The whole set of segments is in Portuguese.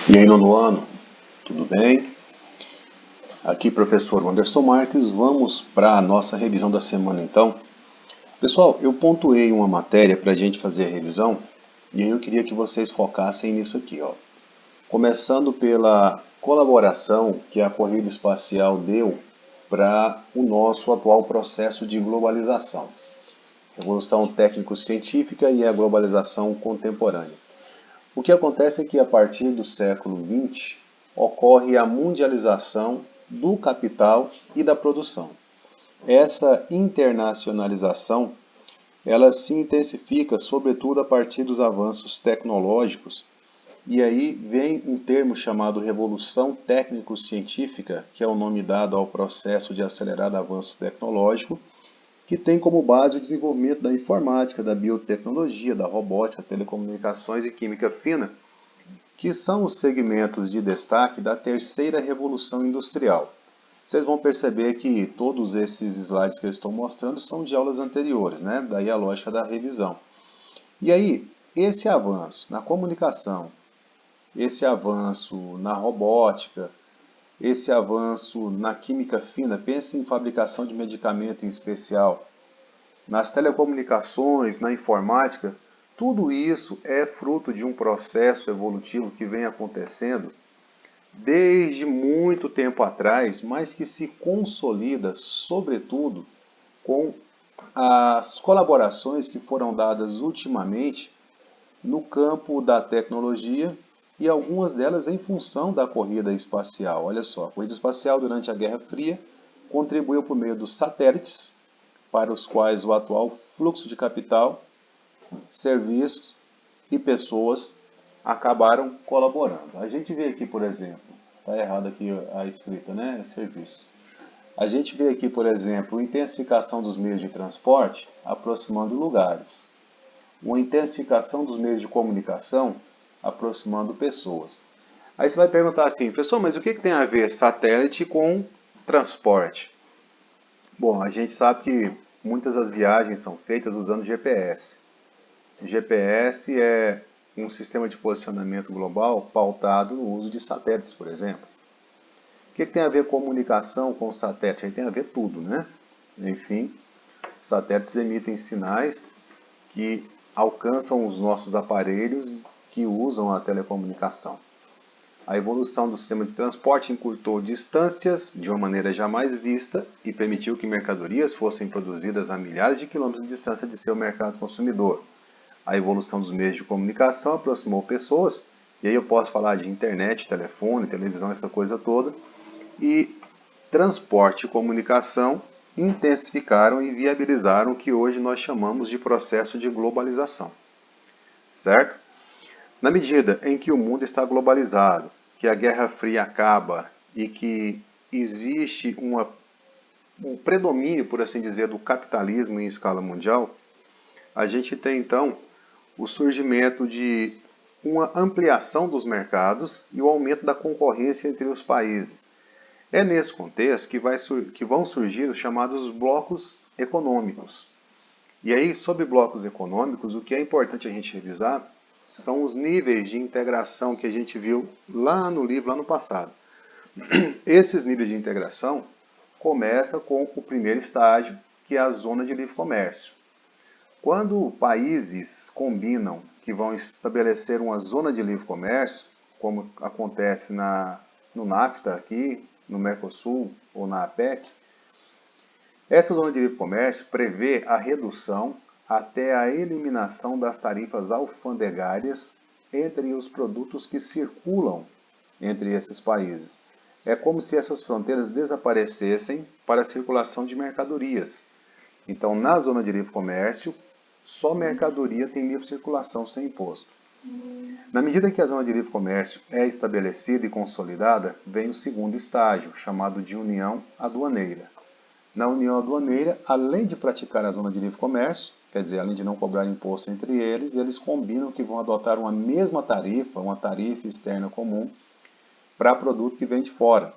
E aí, nono ano, tudo bem? Aqui, professor Anderson Marques, vamos para a nossa revisão da semana então. Pessoal, eu pontuei uma matéria para a gente fazer a revisão e aí eu queria que vocês focassem nisso aqui, ó. Começando pela colaboração que a corrida espacial deu para o nosso atual processo de globalização. Evolução técnico-científica e a globalização contemporânea. O que acontece é que a partir do século XX ocorre a mundialização do capital e da produção. Essa internacionalização, ela se intensifica sobretudo a partir dos avanços tecnológicos, e aí vem um termo chamado revolução técnico-científica, que é o nome dado ao processo de acelerado avanço tecnológico, que tem como base o desenvolvimento da informática, da biotecnologia, da robótica, telecomunicações e química fina, que são os segmentos de destaque da terceira revolução industrial. Vocês vão perceber que todos esses slides que eu estou mostrando são de aulas anteriores, né? Daí a lógica da revisão. E aí, esse avanço na comunicação, esse avanço na robótica, esse avanço na química fina, pense em fabricação de medicamento em especial, nas telecomunicações, na informática, tudo isso é fruto de um processo evolutivo que vem acontecendo desde muito tempo atrás, mas que se consolida, sobretudo, com as colaborações que foram dadas ultimamente no campo da tecnologia e algumas delas em função da corrida espacial. Olha só, a corrida espacial durante a Guerra Fria contribuiu por meio dos satélites, para os quais o atual fluxo de capital, serviços e pessoas acabaram colaborando. A gente vê aqui, por exemplo, está errado aqui a escrita, né? Serviços. A gente vê aqui, por exemplo, intensificação dos meios de transporte aproximando lugares, uma intensificação dos meios de comunicação aproximando pessoas. Aí você vai perguntar assim, pessoal, mas o que tem a ver satélite com transporte? Bom, a gente sabe que muitas das viagens são feitas usando GPS. O GPS é um sistema de posicionamento global pautado no uso de satélites, por exemplo. O que tem a ver comunicação com satélite? Aí tem a ver tudo, né? Enfim, os satélites emitem sinais que alcançam os nossos aparelhos que usam a telecomunicação. A evolução do sistema de transporte encurtou distâncias de uma maneira jamais vista e permitiu que mercadorias fossem produzidas a milhares de quilômetros de distância de seu mercado consumidor. A evolução dos meios de comunicação aproximou pessoas, e aí eu posso falar de internet, telefone, televisão, essa coisa toda, e transporte e comunicação intensificaram e viabilizaram o que hoje nós chamamos de processo de globalização. Certo? Na medida em que o mundo está globalizado, que a Guerra Fria acaba e que existe um predomínio, por assim dizer, do capitalismo em escala mundial, a gente tem então o surgimento de uma ampliação dos mercados e o aumento da concorrência entre os países. É nesse contexto que vão surgir os chamados blocos econômicos. E aí, sobre blocos econômicos, o que é importante a gente revisar são os níveis de integração que a gente viu lá no livro, lá no passado. Esses níveis de integração começam com o primeiro estágio, que é a zona de livre comércio. Quando países combinam que vão estabelecer uma zona de livre comércio, como acontece no NAFTA aqui, no Mercosul ou na APEC, essa zona de livre comércio prevê a redução até a eliminação das tarifas alfandegárias entre os produtos que circulam entre esses países. É como se essas fronteiras desaparecessem para a circulação de mercadorias. Então, na zona de livre comércio, só mercadoria tem livre circulação sem imposto. Na medida que a zona de livre comércio é estabelecida e consolidada, vem o segundo estágio, chamado de união aduaneira. Na união aduaneira, além de praticar a zona de livre comércio, quer dizer, além de não cobrar imposto entre eles combinam que vão adotar uma mesma tarifa, uma tarifa externa comum, para produto que vem de fora.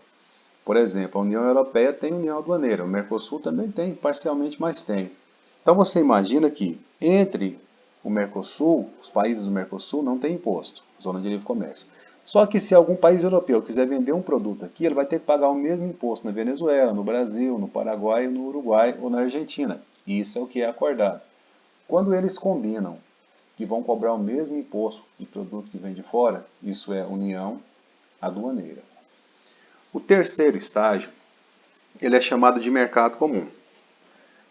Por exemplo, a União Europeia tem união aduaneira, o Mercosul também tem, parcialmente, mas tem. Então você imagina que entre o Mercosul, os países do Mercosul não tem imposto, zona de livre comércio. Só que se algum país europeu quiser vender um produto aqui, ele vai ter que pagar o mesmo imposto na Venezuela, no Brasil, no Paraguai, no Uruguai ou na Argentina. Isso é o que é acordado. Quando eles combinam que vão cobrar o mesmo imposto de produto que vem de fora, isso é união aduaneira. O terceiro estágio, ele é chamado de mercado comum.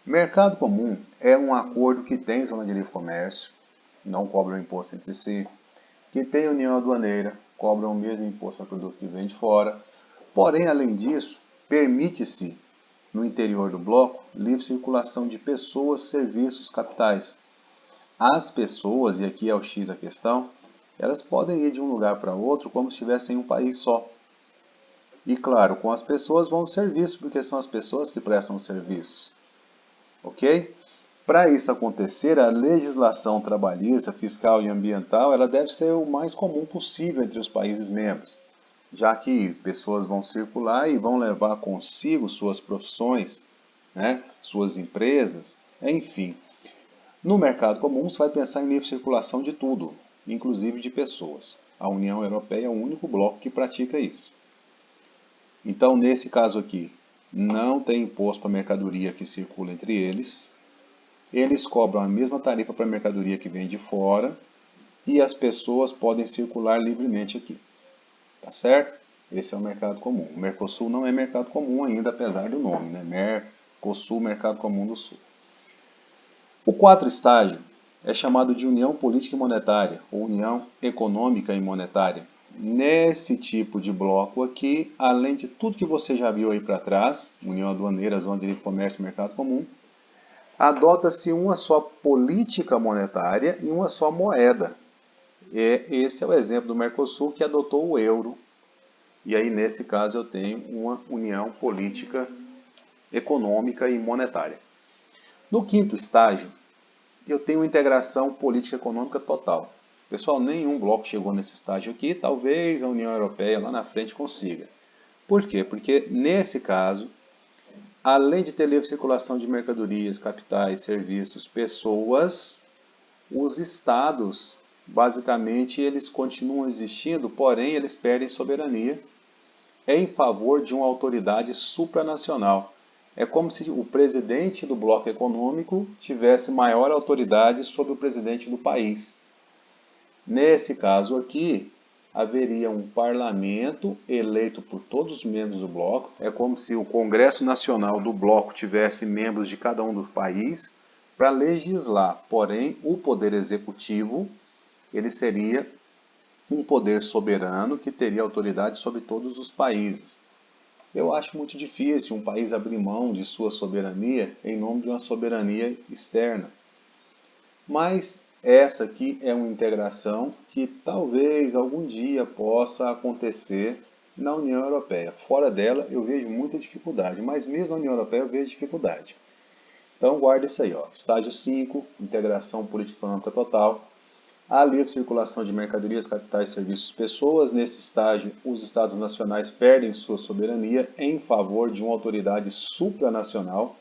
Mercado comum é um acordo que tem zona de livre comércio, não cobram imposto entre si, que tem união aduaneira, cobram o mesmo imposto para produto que vem de fora. Porém, além disso, permite-se, no interior do bloco, livre circulação de pessoas, serviços, capitais. As pessoas, e aqui é o X a questão, elas podem ir de um lugar para outro como se estivessem em um país só. E claro, com as pessoas vão os serviços, porque são as pessoas que prestam os serviços. Ok? Para isso acontecer, a legislação trabalhista, fiscal e ambiental, ela deve ser o mais comum possível entre os países membros, já que pessoas vão circular e vão levar consigo suas profissões, né, suas empresas, enfim. No mercado comum, você vai pensar em livre circulação de tudo, inclusive de pessoas. A União Europeia é o único bloco que pratica isso. Então, nesse caso aqui, não tem imposto para mercadoria que circula entre eles. Eles cobram a mesma tarifa para a mercadoria que vem de fora e as pessoas podem circular livremente aqui. Tá certo? Esse é o mercado comum. O Mercosul não é mercado comum ainda, apesar do nome, né? Mercosul, Mercado Comum do Sul. O quarto estágio é chamado de União Política e Monetária, ou União Econômica e Monetária. Nesse tipo de bloco aqui, além de tudo que você já viu aí para trás, União Aduaneira, Zona de Livre Comércio e Mercado Comum, adota-se uma só política monetária e uma só moeda. Esse é o exemplo do Mercosul, que adotou o euro. E aí, nesse caso, eu tenho uma união política, econômica e monetária. No quinto estágio, eu tenho integração política econômica total. Pessoal, nenhum bloco chegou nesse estágio aqui, talvez a União Europeia lá na frente consiga. Por quê? Porque, nesse caso, além de ter livre circulação de mercadorias, capitais, serviços, pessoas, os estados, basicamente, eles continuam existindo, porém eles perdem soberania em favor de uma autoridade supranacional. É como se o presidente do bloco econômico tivesse maior autoridade sobre o presidente do país. Nesse caso aqui, haveria um parlamento eleito por todos os membros do bloco. É como se o Congresso Nacional do bloco tivesse membros de cada um dos países para legislar. Porém, o poder executivo, ele seria um poder soberano que teria autoridade sobre todos os países. Eu acho muito difícil um país abrir mão de sua soberania em nome de uma soberania externa. Mas essa aqui é uma integração que talvez algum dia possa acontecer na União Europeia. Fora dela eu vejo muita dificuldade, mas mesmo na União Europeia eu vejo dificuldade. Então guarda isso aí, ó. Estágio 5, integração política econômica total. A livre circulação de mercadorias, capitais, serviços, pessoas. Nesse estágio, os Estados nacionais perdem sua soberania em favor de uma autoridade supranacional,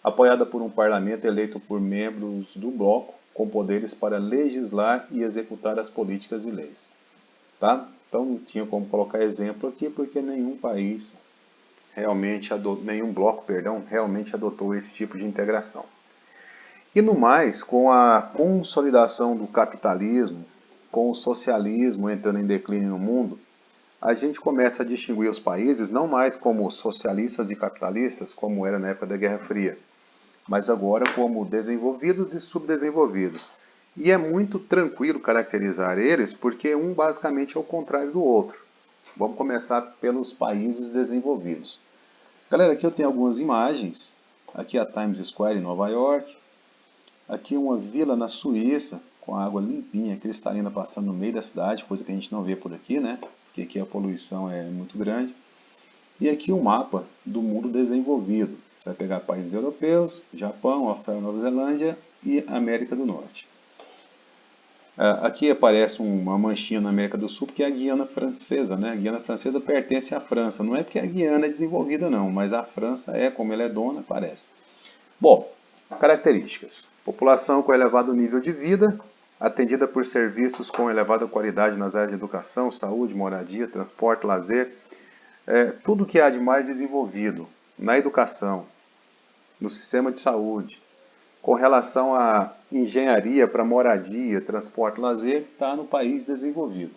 apoiada por um parlamento eleito por membros do bloco, com poderes para legislar e executar as políticas e leis. Tá? Então não tinha como colocar exemplo aqui, porque nenhum país nenhum bloco, realmente adotou esse tipo de integração. E no mais, com a consolidação do capitalismo, com o socialismo entrando em declínio no mundo, a gente começa a distinguir os países não mais como socialistas e capitalistas, como era na época da Guerra Fria, mas agora como desenvolvidos e subdesenvolvidos. E é muito tranquilo caracterizar eles, porque um basicamente é o contrário do outro. Vamos começar pelos países desenvolvidos. Galera, aqui eu tenho algumas imagens. Aqui é a Times Square em Nova York. Aqui uma vila na Suíça, com a água limpinha, cristalina, passando no meio da cidade, coisa que a gente não vê por aqui, né? Porque aqui a poluição é muito grande. E aqui um mapa do mundo desenvolvido. Você vai pegar países europeus, Japão, Austrália, Nova Zelândia e América do Norte. Aqui aparece uma manchinha na América do Sul, que é a Guiana Francesa, né? A Guiana Francesa pertence à França. Não é porque a Guiana é desenvolvida, não, mas a França é, como ela é dona, parece. Bom, características. População com elevado nível de vida, atendida por serviços com elevada qualidade nas áreas de educação, saúde, moradia, transporte, lazer, tudo que há de mais desenvolvido na educação, no sistema de saúde, com relação à engenharia para moradia, transporte, lazer, está no país desenvolvido.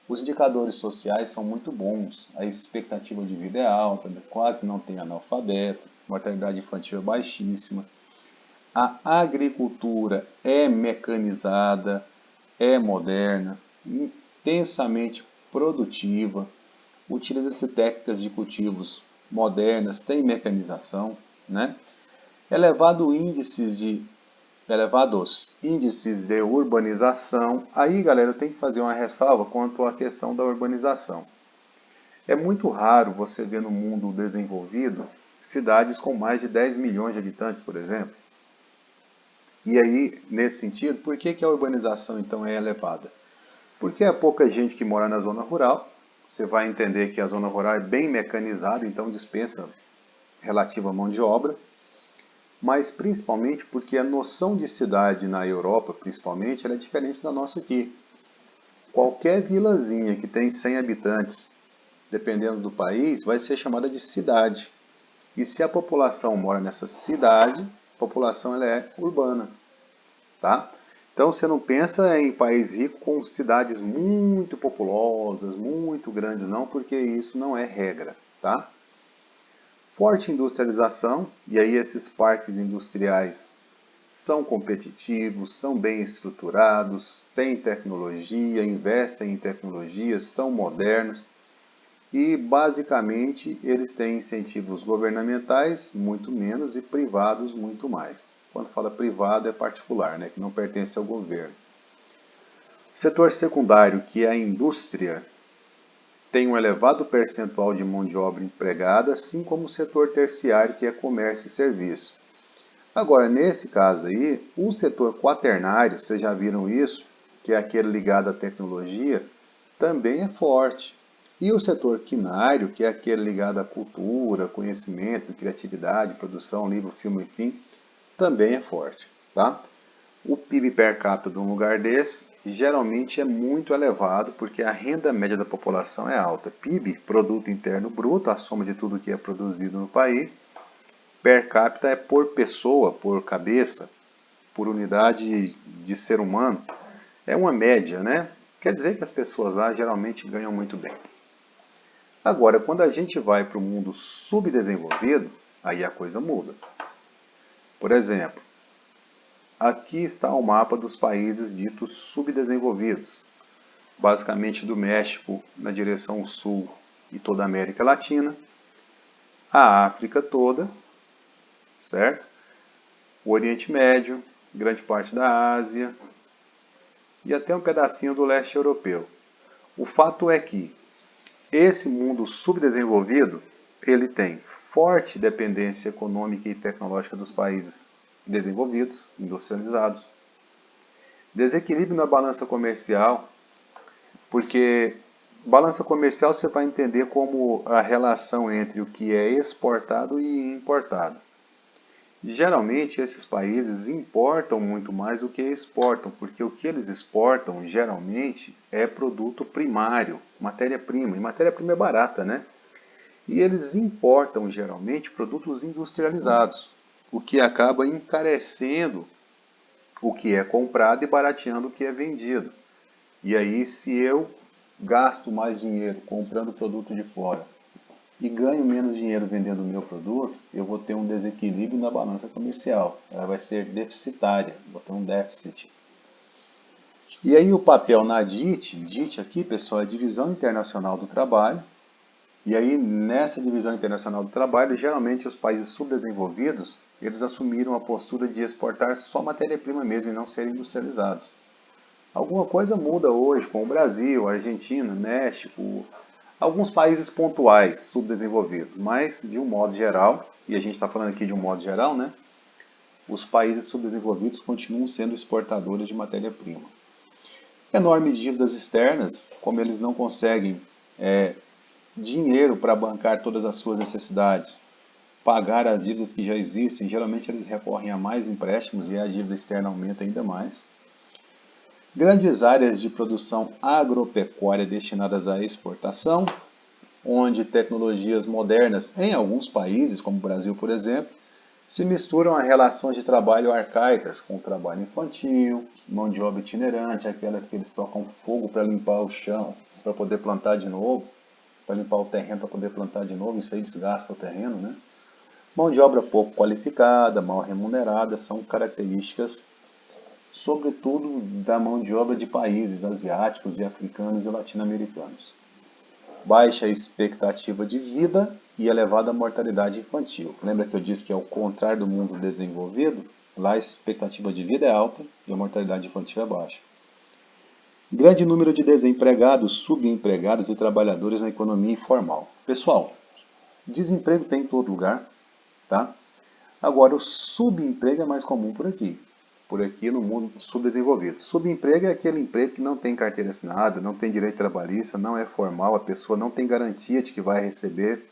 Os indicadores sociais são muito bons, a expectativa de vida é alta, quase não tem analfabeto, mortalidade infantil é baixíssima. A agricultura é mecanizada, é moderna, intensamente produtiva, utiliza-se técnicas de cultivos modernas, tem mecanização, né? Elevados índices de urbanização. Aí, galera, eu tenho que fazer uma ressalva quanto à questão da urbanização. É muito raro você ver no mundo desenvolvido cidades com mais de 10 milhões de habitantes, por exemplo. E aí, nesse sentido, por que a urbanização então é elevada? Porque é pouca gente que mora na zona rural. Você vai entender que a zona rural é bem mecanizada, então dispensa relativa mão de obra. Mas principalmente porque a noção de cidade na Europa, principalmente, ela é diferente da nossa aqui. Qualquer vilazinha que tem 100 habitantes, dependendo do país, vai ser chamada de cidade. E se a população mora nessa cidade, a população ela é urbana. Tá? Então você não pensa em país rico com cidades muito populosas, muito grandes, não, porque isso não é regra. Tá? Forte industrialização, e aí esses parques industriais são competitivos, são bem estruturados, têm tecnologia, investem em tecnologias, são modernos e basicamente eles têm incentivos governamentais muito menos e privados muito mais. Quando fala privado é particular, né, que não pertence ao governo. O setor secundário, que é a indústria, tem um elevado percentual de mão de obra empregada, assim como o setor terciário, que é comércio e serviço. Agora, nesse caso aí, o setor quaternário, vocês já viram isso, que é aquele ligado à tecnologia, também é forte. E o setor quinário, que é aquele ligado à cultura, conhecimento, criatividade, produção, livro, filme, enfim, também é forte. Tá? O PIB per capita de um lugar desse geralmente é muito elevado porque a renda média da população é alta. PIB, Produto Interno Bruto, a soma de tudo que é produzido no país. Per capita é por pessoa, por cabeça, por unidade de ser humano. É uma média, né? Quer dizer que as pessoas lá geralmente ganham muito bem. Agora, quando a gente vai para o mundo subdesenvolvido, aí a coisa muda. Por exemplo, aqui está o mapa dos países ditos subdesenvolvidos, basicamente do México na direção sul e toda a América Latina, a África toda, certo? O Oriente Médio, grande parte da Ásia e até um pedacinho do leste europeu. O fato é que esse mundo subdesenvolvido, ele tem forte dependência econômica e tecnológica dos países desenvolvidos, industrializados. Desequilíbrio na balança comercial, porque balança comercial você vai entender como a relação entre o que é exportado e importado. Geralmente esses países importam muito mais do que exportam, porque o que eles exportam geralmente é produto primário, matéria-prima, e matéria-prima é barata, né? E eles importam geralmente produtos industrializados, o que acaba encarecendo o que é comprado e barateando o que é vendido. E aí, se eu gasto mais dinheiro comprando produto de fora e ganho menos dinheiro vendendo o meu produto, eu vou ter um desequilíbrio na balança comercial. Ela vai ser deficitária, vou ter um déficit. E aí o papel na DIT aqui, pessoal, é Divisão Internacional do Trabalho. E aí nessa Divisão Internacional do Trabalho, geralmente os países subdesenvolvidos, eles assumiram a postura de exportar só matéria-prima mesmo e não serem industrializados. Alguma coisa muda hoje com o Brasil, a Argentina, México, alguns países pontuais subdesenvolvidos, mas de um modo geral, e a gente está falando aqui de um modo geral, né? Os países subdesenvolvidos continuam sendo exportadores de matéria-prima. Enormes dívidas externas, como eles não conseguem dinheiro para bancar todas as suas necessidades, pagar as dívidas que já existem, geralmente eles recorrem a mais empréstimos e a dívida externa aumenta ainda mais. Grandes áreas de produção agropecuária destinadas à exportação, onde tecnologias modernas, em alguns países, como o Brasil, por exemplo, se misturam a relações de trabalho arcaicas com o trabalho infantil, mão de obra itinerante, aquelas que eles tocam fogo para limpar o chão, para poder plantar de novo, para limpar o terreno, para poder plantar de novo, isso aí desgasta o terreno, né? Mão de obra pouco qualificada, mal remunerada, são características, sobretudo, da mão de obra de países asiáticos e africanos e latino-americanos. Baixa expectativa de vida e elevada mortalidade infantil. Lembra que eu disse que é o contrário do mundo desenvolvido? Lá a expectativa de vida é alta e a mortalidade infantil é baixa. Grande número de desempregados, subempregados e trabalhadores na economia informal. Pessoal, desemprego tem em todo lugar, tá? Agora, o subemprego é mais comum por aqui. Por aqui no mundo subdesenvolvido. Subemprego é aquele emprego que não tem carteira assinada, não tem direito trabalhista, não é formal, a pessoa não tem garantia de que vai receber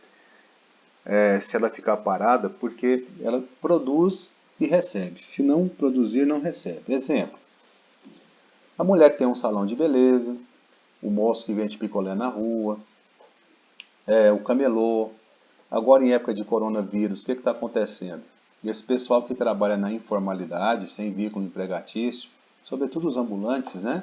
se ela ficar parada, porque ela produz e recebe. Se não produzir, não recebe. Exemplo, a mulher que tem um salão de beleza, o moço que vende picolé na rua, o camelô. Agora, em época de coronavírus, o que está acontecendo? Esse pessoal que trabalha na informalidade, sem vínculo empregatício, sobretudo os ambulantes, né?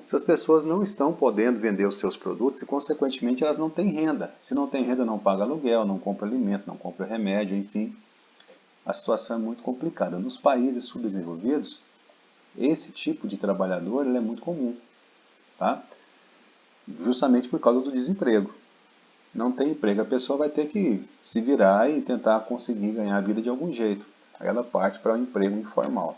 Essas pessoas não estão podendo vender os seus produtos e, consequentemente, elas não têm renda. Se não tem renda, não paga aluguel, não compra alimento, não compra remédio, enfim. A situação é muito complicada. Nos países subdesenvolvidos, esse tipo de trabalhador ele é muito comum, tá? Justamente por causa do desemprego. Não tem emprego, a pessoa vai ter que se virar e tentar conseguir ganhar a vida de algum jeito. Aí ela parte para o emprego informal.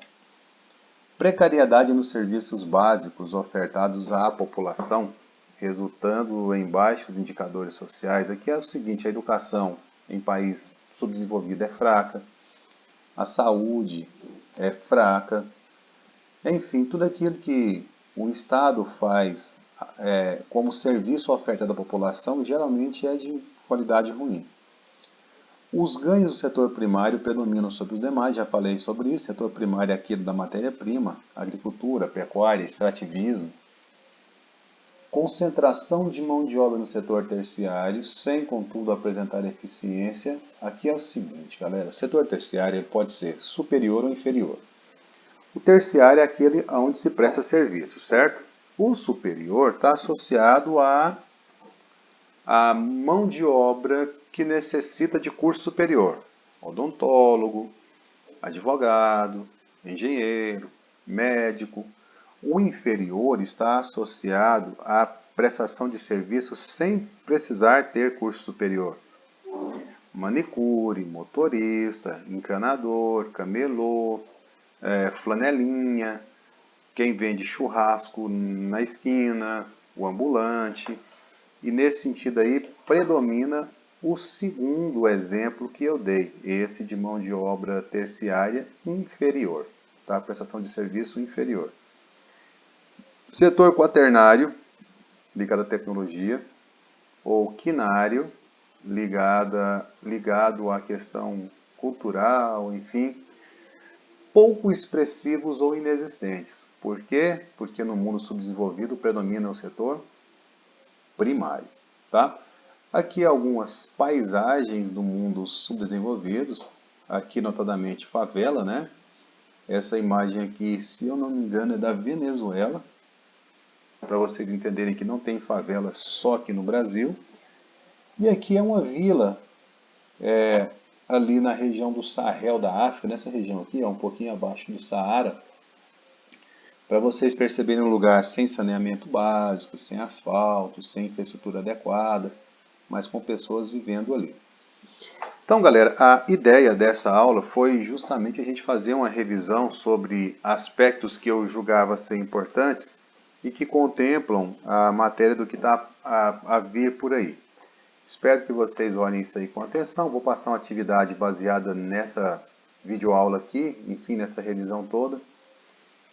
Precariedade nos serviços básicos ofertados à população, resultando em baixos indicadores sociais. Aqui é o seguinte, a educação em país subdesenvolvido é fraca, a saúde é fraca, enfim, tudo aquilo que o Estado faz como serviço ofertado à população geralmente é de qualidade ruim. Os ganhos do setor primário predominam sobre os demais, já falei sobre isso. Setor primário é aquilo da matéria-prima, agricultura, pecuária, extrativismo. Concentração de mão de obra no setor terciário, sem, contudo, apresentar eficiência. Aqui é o seguinte, galera, o setor terciário pode ser superior ou inferior. O terciário é aquele onde se presta serviço, certo? O superior está associado à mão de obra que necessita de curso superior. Odontólogo, advogado, engenheiro, médico. O inferior está associado à prestação de serviços sem precisar ter curso superior. Manicure, motorista, encanador, camelô, flanelinha, quem vende churrasco na esquina, o ambulante. E nesse sentido aí, predomina o segundo exemplo que eu dei, esse de mão de obra terciária inferior, tá? Prestação de serviço inferior. Setor quaternário, ligado à tecnologia, ou quinário, ligado à questão cultural, enfim, pouco expressivos ou inexistentes. Por quê? Porque no mundo subdesenvolvido predomina o setor primário, tá? Aqui algumas paisagens do mundo subdesenvolvidos, aqui notadamente favela, né? Essa imagem aqui, se eu não me engano, é da Venezuela, para vocês entenderem que não tem favela só aqui no Brasil. E aqui é uma vila, ali na região do Sahel da África, nessa região aqui, um pouquinho abaixo do Saara, para vocês perceberem um lugar sem saneamento básico, sem asfalto, sem infraestrutura adequada, mas com pessoas vivendo ali. Então, galera, a ideia dessa aula foi justamente a gente fazer uma revisão sobre aspectos que eu julgava ser importantes e que contemplam a matéria do que está a vir por aí. Espero que vocês olhem isso aí com atenção. Vou passar uma atividade baseada nessa videoaula aqui, enfim, nessa revisão toda.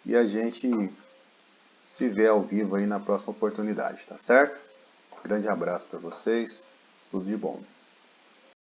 E a gente se vê ao vivo aí na próxima oportunidade, tá certo? Grande abraço para vocês, tudo de bom.